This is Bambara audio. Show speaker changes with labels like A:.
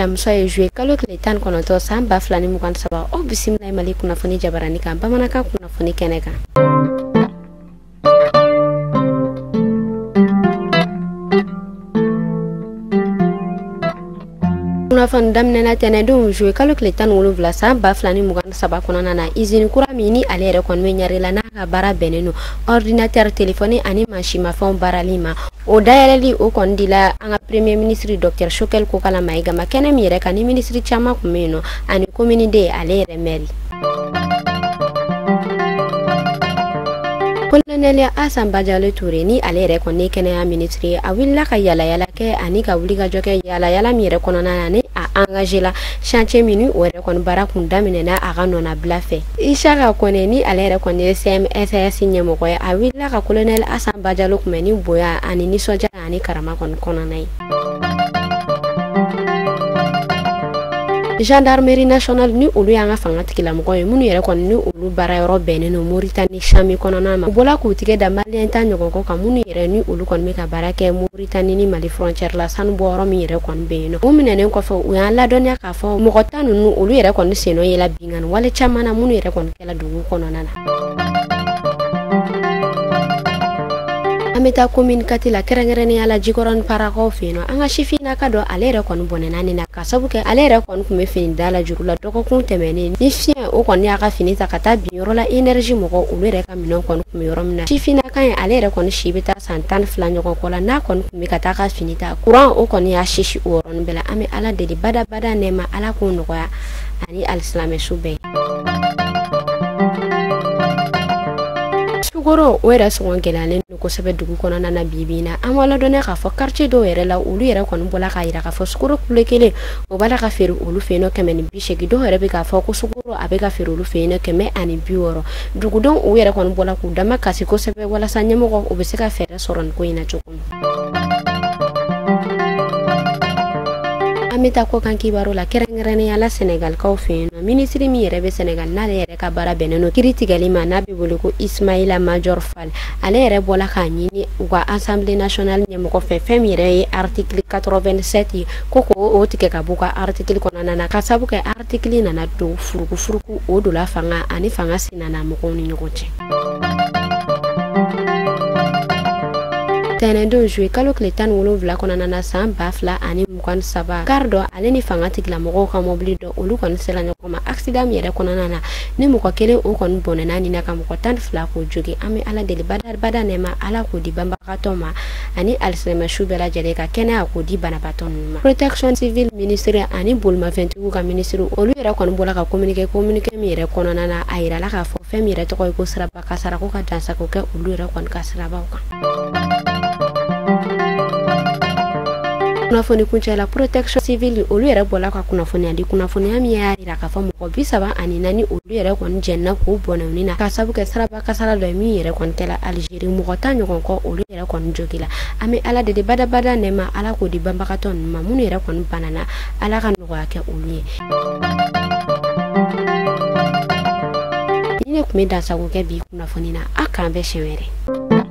A: Amina Musa ye joué kalo tile 19 san 2023 o bisimila Mali kunnafoni jabarani kan bamanankan kunnafoni kɛnɛ kan. Kunnafoni daminɛna tɛnɛndenw joué kalo tile 17 san 2023 kɔnɔna na usine kura min ni ale yɛrɛ kɔni bɛ ɲari la n'a ka baara bɛnnen don ordinateur téléphone ani mansimafɛnw baarali ma. O dayɛlɛli o kɔni dila an ka premier ministre Dr Choguel Kokala Mayiga ma kɛnɛ min yɛrɛ kan ni ministre caman kun bɛ yen nɔ ani commune de ale yɛrɛ maire. Colonel Assane Badiale Touré ni ale yɛrɛ kɔni kɛnɛya ministre ye a wulila ka yalayala kɛ ani ka wuli ka jɔ kɛ yalayala min yɛrɛ kɔnɔna na ni a engagé la chantier min o yɛrɛ kɔni baara kun daminɛna a ka nɔnabila fɛ. Isaka Kone ni ale yɛrɛ kɔni ye CMSS ɲɛmɔgɔ ye a wulila ka Colonel Assane Badiale kunbɛn ni bonya ani nisɔndiya ani karama kɔni kɔnɔna ye. Gendarmerie nationale ni olu y'an ka fanga tigilamɔgɔ ye minnu yɛrɛ kɔni ni olu baara yɔrɔ bɛnnen don Mauritanie Chami kɔnɔna ma. U bɔla k'u tigɛ da malien ta ɲɔgɔn kɔ kan minnu yɛrɛ ni olu kɔni bɛ ka baara kɛ Mauritanie ni Mali frontière la sanu bɔ yɔrɔ min yɛrɛ kɔni bɛ yen nɔ. U minɛnen kɔfɛ u y'an ladɔnniya k'a fɔ mɔgɔ tan ninnu olu yɛrɛ kɔni sennɔ yela binganni wale caman na minnu yɛrɛ kɔni kɛla dugu kɔnɔna na. An bɛ taa commune Kati la kɛrɛnkɛrɛnnenya la Jikɔrɔni Parakaw fɛ yen nɔ an ka sifinnaka dɔ ale yɛrɛ kɔni bɔnɛna nin na ka sabu kɛ ale yɛrɛ kɔni tun bɛ fini da la juru la dɔgɔkun tɛmɛnen ni fiɲɛ o kɔni y'a ka fini ta ka taa bin yɔrɔ la énergie mɔgɔ olu yɛrɛ ka minɛn kɔni tun bɛ yɔrɔ min na sifinnaka in ale yɛrɛ kɔni si bɛ taa san 12 ɲɔgɔn kɔ la n'a kɔni tun bɛ ka taa ka fini ta courant o kɔni y'a sisi o yɔrɔnin bɛɛ la an bɛ Ala deli badabada nɛɛma Ala k'o nɔgɔya ani alisilamɛsu bɛɛ. Sukoro o yɛrɛ sɔngɔ gɛlɛyalen don kosɛbɛ dugu kɔnɔna na bibi na an b'a ladɔnniya k'a fɔ quartier dɔw yɛrɛ la olu yɛrɛ kɔni bɔla k'a yira k'a fɔ sukoro kilo kelen o b'a la ka feere olu fɛ yen nɔ 180 dɔw yɛrɛ bɛ k'a fɔ ko sukoro a bɛ ka feere olu fɛ yen nɔ 160 dugudenw u yɛrɛ kɔni bɔla k'u dama kasi kosɛbɛ walasa ɲɛmɔgɔ o bɛ se ka fɛɛrɛ sɔrɔ nin ko in na cogo min. An bɛ taa kɔkan kibaru la kɛrɛnkɛrɛnnenya la Senegalikaw fɛ yen nɔ ministre min yɛrɛ bɛ Senegal n'ale yɛrɛ ka baara bɛnnen don kiiri tigɛli ma n'a bɛ wele ko Ismaïla Madior Fall ale yɛrɛ bɔla k'a ɲini u ka Assemblée nationale ɲɛmɔgɔ fɛ fɛn min yɛrɛ ye article 87 ye ko k'o tigɛ ka bɔ u ka article kɔnɔna na ka sabu kɛ article nana don furukufuruku o don la fanga ani fanga sinana mɔgɔw ni ɲɔgɔn cɛ. Tɛnɛndenw joué kalo tile 17 kɔnɔna na san 2023 car dɔ ale ni fanga tigilamɔgɔw ka mobili dɔ olu kɔni sela ɲɔgɔn ma accident min yɛrɛ kɔnɔna na ni mɔgɔ kelen o kɔni bɔnɛna nin na ka mɔgɔ 12 k'o jogi an bɛ Ala deli badabada nɛɛma Ala k'o di banbagatɔ ma ani alisilamɛsu bɛɛ lajɛlen ka kɛnɛya k'o di banabaatɔ ninnu ma. Protection civile ministre ani bolimafɛntigiw ka ministre olu yɛrɛ kɔni bɔla ka communiqué min yɛrɛ kɔnɔna na a yirala k'a fɔ fɛn min yɛrɛ tɔgɔ ye ko siraba kasara ko ka dansago kɛ olu yɛrɛ kɔni ka sirabaw kan. Kunnafoni kuncɛ la protection civile olu yɛrɛ bɔla ka kunnafoniya di kunnafoniya min y'a yira k'a fɔ mɔgɔ 34 olu yɛrɛ kɔni jɛnna k'u bɔnɛwni na ka sabu kɛ siraba kasara dɔ ye min yɛrɛ kɔni kɛla Algérie mɔgɔ 10 ɲɔgɔn kɔ olu yɛrɛ kɔni jogi la an bɛ Ala deli badabada nɛɛma Ala k'o di banbagatɔ ninnu ma minnu yɛrɛ kɔni banana Ala ka nɔgɔya kɛ olu ye. Ni ne tun bɛ dansago kɛ bi kunnafoni na a k'an bɛɛ siɲɛ wɛrɛ.